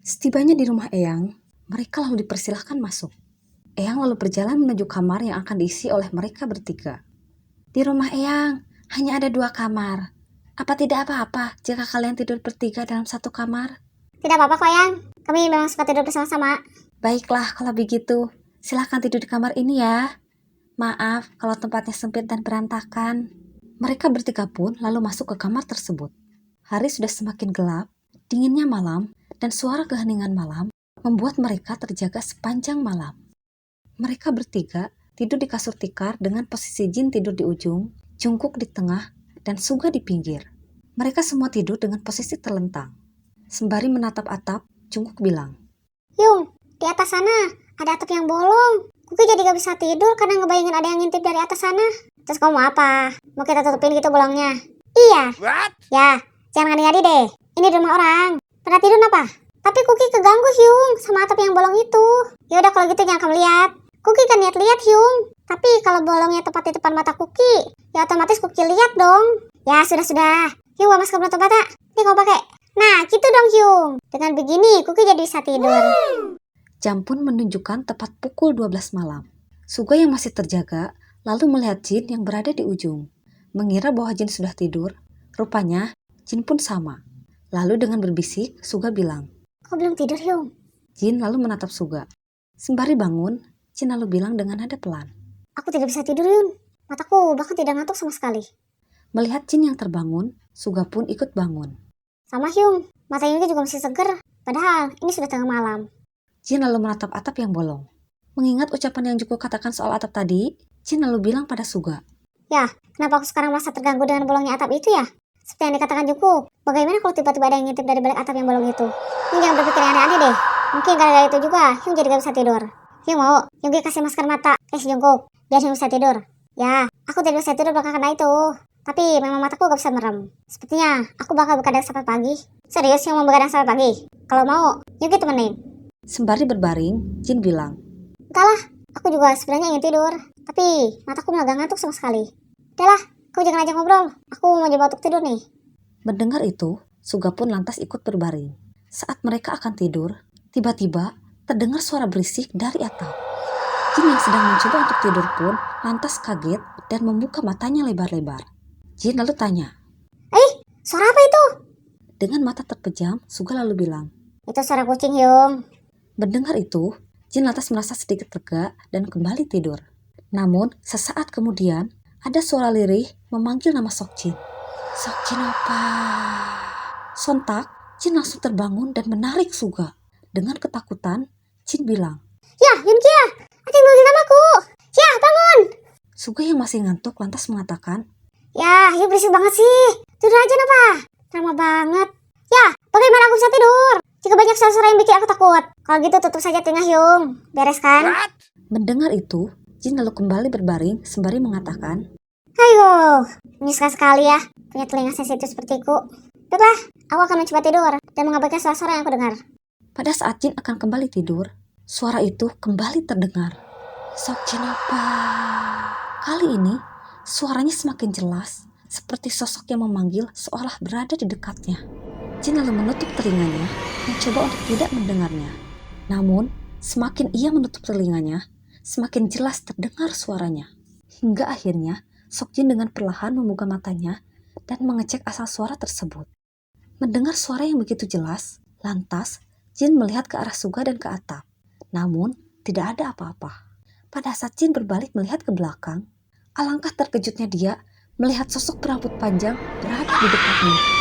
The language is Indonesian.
Setibanya di rumah Eyang, mereka lalu dipersilahkan masuk. Eyang lalu berjalan menuju kamar yang akan diisi oleh mereka bertiga. Di rumah Eyang, hanya ada 2 kamar. Apa tidak apa-apa jika kalian tidur bertiga dalam satu kamar? Tidak apa-apa kok, Yang. Kami memang suka tidur bersama-sama. Baiklah kalau begitu, silahkan tidur di kamar ini ya. Maaf kalau tempatnya sempit dan berantakan. Mereka bertiga pun lalu masuk ke kamar tersebut. Hari sudah semakin gelap, dinginnya malam, dan suara keheningan malam membuat mereka terjaga sepanjang malam. Mereka bertiga tidur di kasur tikar dengan posisi Jin tidur di ujung, Jungkook di tengah, dan Suga di pinggir. Mereka semua tidur dengan posisi terlentang. Sembari menatap atap, Jungkook bilang, Yung, di atas sana ada atap yang bolong. Kuki jadi gak bisa tidur karena ngebayangin ada yang ngintip dari atas sana. Terus kamu mau apa? Mau kita tutupin gitu bolongnya? Iya. What? Ya, jangan ngadi-ngadi deh. Ini di rumah orang. Pada tidur apa? Tapi Kuki keganggu, Hyung, sama atap yang bolong itu. Ya udah kalau gitu jangan kamu lihat. Kuki kan lihat-lihat, Hyung. Tapi kalau bolongnya tepat di depan mata Kuki, ya otomatis Kuki lihat dong. Ya sudah. Hyung, bawa masker penutup mata. Nih kamu pakai. Nah, gitu dong, Hyung. Dengan begini, Kuki jadi bisa tidur. jam pun menunjukkan tepat pukul 12 malam. Suga yang masih terjaga lalu melihat Jin yang berada di ujung. Mengira bahwa Jin sudah tidur, rupanya Jin pun sama. Lalu dengan berbisik, Suga bilang, Kok belum tidur, Hyung? Jin lalu menatap Suga. Sembari bangun, Jin lalu bilang dengan nada pelan, Aku tidak bisa tidur, Yun. Mataku bahkan tidak ngantuk sama sekali. Melihat Jin yang terbangun, Suga pun ikut bangun. Sama, Hyung. Mata Yungki juga masih seger. Padahal ini sudah tengah malam. Jin lalu menatap atap yang bolong. Mengingat ucapan yang Jungkook katakan soal atap tadi, Jin lalu bilang pada Suga, Ya, kenapa aku sekarang merasa terganggu dengan bolongnya atap itu ya? Seperti yang dikatakan Jungkook, bagaimana kalau tiba-tiba ada yang ngintip dari balik atap yang bolong itu? Hyung jangan berpikir yang aneh-aneh deh. Mungkin gara-gara itu juga Hyung jadi gak bisa tidur. Hyung mau Yungki kasih masker mata Jungkook, biar Hyung bisa tidur. Ya, aku tidak bisa tidur bukan karena itu. Tapi memang mataku gak bisa merem. Sepertinya aku bakal begadang sampai pagi. Serius Hyung mau begadang sampai pagi? Kalau mau, Yungki temenin. Sembari berbaring, Jin bilang, Entahlah, aku juga sebenarnya ingin tidur. Tapi mataku malah gak ngantuk sama sekali. Udahlah, kamu jangan aja ngobrol. Aku mau coba untuk tidur nih. Mendengar itu, Suga pun lantas ikut berbaring. Saat mereka akan tidur, tiba-tiba terdengar suara berisik dari atap. Jin yang sedang mencoba untuk tidur pun lantas kaget dan membuka matanya lebar-lebar. Jin lalu tanya. Suara apa itu? Dengan mata terpejam, Suga lalu bilang. Itu suara kucing, Hyung. Mendengar itu, Jin lantas merasa sedikit lega dan kembali tidur. Namun, sesaat kemudian, ada suara lirih memanggil nama Seokjin. Seokjin apa? Sontak, Jin langsung terbangun dan menarik Suga. Dengan ketakutan, Jin bilang. Ya, Yunkia, ada yang manggil namaku. Ya, bangun. Suga yang masih ngantuk lantas mengatakan, Ya, Hyung berisik banget sih. Tidur aja napa? Lama banget. Ya, bagaimana aku bisa tidur? Jika banyak suara-suara yang bikin aku takut. Kalau gitu tutup saja telinga, Hyung. Beres kan? What? Mendengar itu, Jin lalu kembali berbaring sembari mengatakan, Ayo, menyesal sekali ya punya telinga sensitif sepertiku. Baiklah, aku akan mencoba tidur dan mengabaikan suara-suara yang aku dengar. Pada saat Jin akan kembali tidur, suara itu kembali terdengar. Seokjin apa? Kali ini, suaranya semakin jelas, seperti sosok yang memanggil seolah berada di dekatnya. Jin lalu menutup telinganya, mencoba untuk tidak mendengarnya. Namun, semakin ia menutup telinganya, semakin jelas terdengar suaranya. Hingga akhirnya, Seokjin dengan perlahan membuka matanya dan mengecek asal suara tersebut. Mendengar suara yang begitu jelas, lantas Jin melihat ke arah Suga dan ke atap. Namun, tidak ada apa-apa. Pada saat Jin berbalik melihat ke belakang, alangkah terkejutnya dia melihat sosok berambut panjang berada di dekatnya.